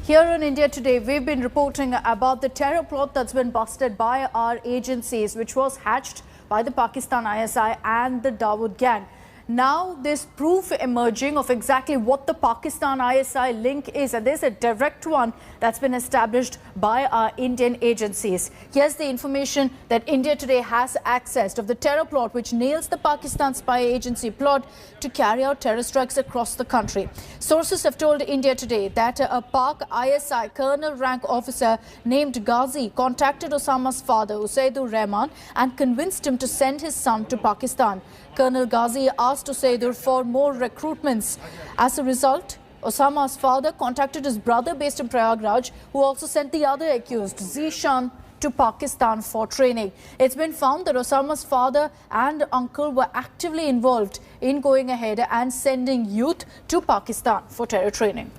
Here on India Today, we've been reporting about the terror plot that's been busted by our agencies, which was hatched by the Pakistan-ISI and the Dawood gang. Now there's proof emerging of exactly what the Pakistan-ISI link is, and there's a direct one that's been established by our Indian agencies. Here's the information that India Today has accessed of the terror plot which nails the Pakistan spy agency plot to carry out terror strikes across the country. Sources have told India Today that a Pak ISI colonel rank officer named Ghazi contacted Osama's father, Usaidur Rahman, and convinced him to send his son to Pakistan. Colonel Ghazi asked Usaidur for more recruitments. As a result, Osama's father contacted his brother based in Prayagraj, who also sent the other accused, Zishan, to Pakistan for training. It's been found that Osama's father and uncle were actively involved in going ahead and sending youth to Pakistan for terror training.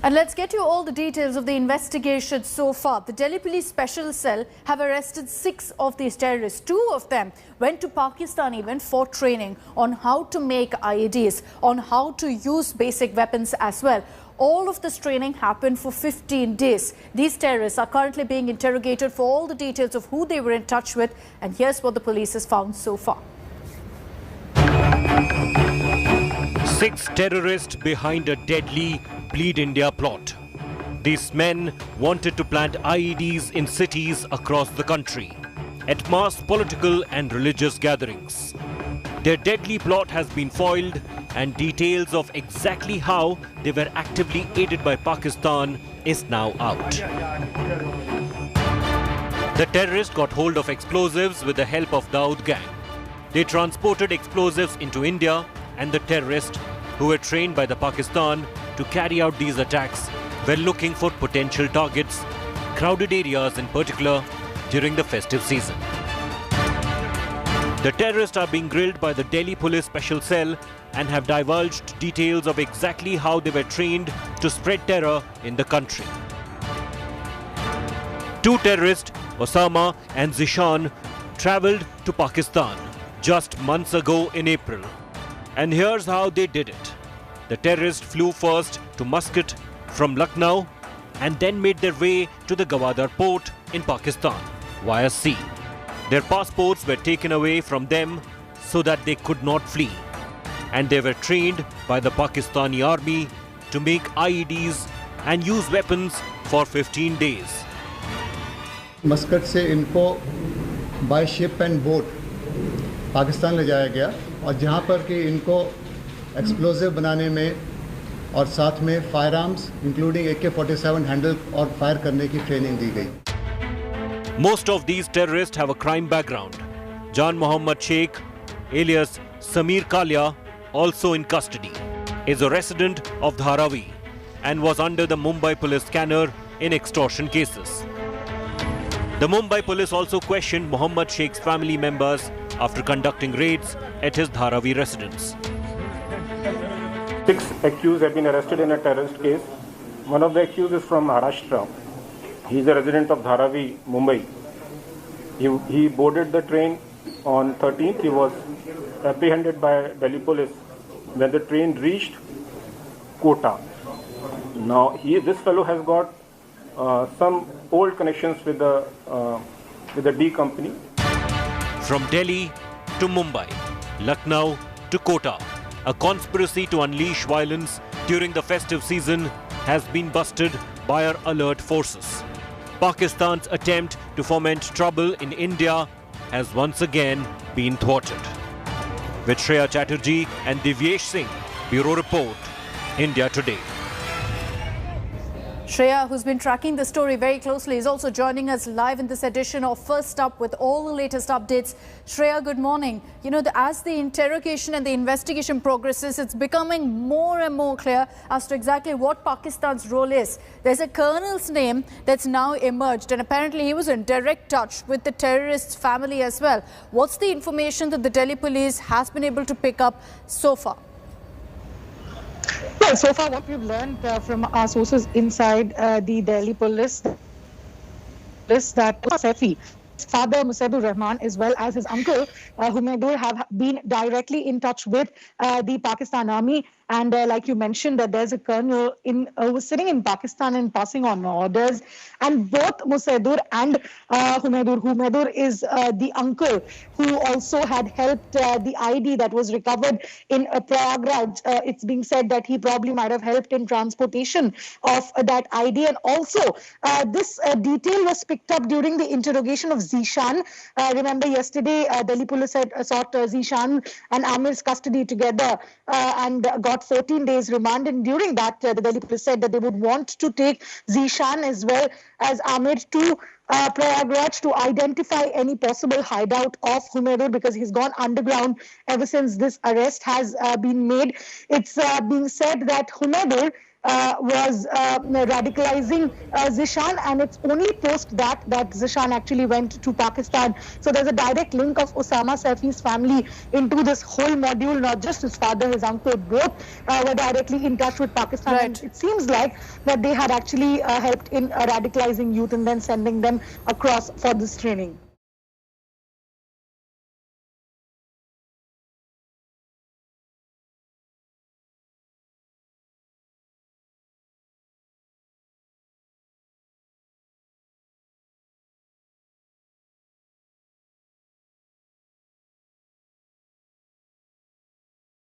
And let's get you all the details of the investigation so far. The Delhi Police Special Cell have arrested 6 of these terrorists. 2 of them went to Pakistan even for training on how to make IEDs, on how to use basic weapons as well. All of this training happened for 15 days. These terrorists are currently being interrogated for all the details of who they were in touch with. And here's what the police has found so far. 6 terrorists behind a deadly Bleed India plot. These men wanted to plant IEDs in cities across the country, at mass political and religious gatherings. Their deadly plot has been foiled, and details of exactly how they were actively aided by Pakistan is now out. The terrorists got hold of explosives with the help of Dawood gang. They transported explosives into India, and the terrorists, who were trained by the Pakistan to carry out these attacks, were looking for potential targets, crowded areas in particular, during the festive season. The terrorists are being grilled by the Delhi Police Special Cell and have divulged details of exactly how they were trained to spread terror in the country. 2 terrorists, Osama and Zishan, travelled to Pakistan just months ago in April. And here's how they did it. The terrorists flew first to Muscat from Lucknow and then made their way to the Gwadar port in Pakistan via sea. Their passports were taken away from them so that they could not flee. And they were trained by the Pakistani army to make IEDs and use weapons for 15 days. Muscat से इनको by ship and boat Pakistan ले जाया गया, और जहां पर कि इनको एक्सप्लोजिव बनाने में और साथ में fire arms including AK-47 handle और फायर करने की ट्रेनिंग दी गई. Most of these terrorists have a crime background. Jan Mohammad Sheikh, alias Samir Kalia, also in custody, is a resident of Dharavi and was under the Mumbai police scanner in extortion cases. The Mumbai police also questioned Mohammad Sheikh's family members after conducting raids at his Dharavi residence. 6 accused have been arrested in a terrorist case. One of the accused is from Maharashtra. He is a resident of Dharavi, Mumbai. He boarded the train on 13th. He was apprehended by Delhi police when the train reached Kota. Now, this fellow has got some old connections with the D company. From Delhi to Mumbai, Lucknow to Kota, a conspiracy to unleash violence during the festive season has been busted by our alert forces. Pakistan's attempt to foment trouble in India has once again been thwarted. With Shreya Chatterjee and Divyesh Singh, Bureau Report, India Today. Shreya, who's been tracking the story very closely, is also joining us live in this edition of First Up with all the latest updates. Shreya, good morning. You know, as the interrogation and the investigation progresses, it's becoming more and more clear as to exactly what Pakistan's role is. There's a colonel's name that's now emerged, and apparently he was in direct touch with the terrorist's family as well. What's the information that the Delhi police has been able to pick up so far? Well, so far what we've learned from our sources inside the Delhi police is that Sefi, father Musaidur Rahman as well as his uncle Humaidur have been directly in touch with the Pakistan Army, and like you mentioned that there's a colonel who was sitting in Pakistan and passing on orders, and both Musaidur and Humaidur is the uncle who also had helped the ID that was recovered in Prayagraj. It's being said that he probably might have helped in transportation of that ID, and also this detail was picked up during the interrogation of Zishan. Remember yesterday, Delhi police had sought Zishan and Amir's custody together and got 14 days remand. And during that, the Delhi police said that they would want to take Zishan as well as Amir to Prayagraj to identify any possible hideout of Humaidur, because he's gone underground ever since this arrest has been made. It's being said that Humaidur was radicalizing Zishan, and it's only post that Zishan actually went to Pakistan. So there's a direct link of Osama Saifi's family into this whole module. Not just his father, his uncle, both were directly in touch with Pakistan. Right. And it seems like that they had actually helped in radicalizing youth and then sending them across for this training.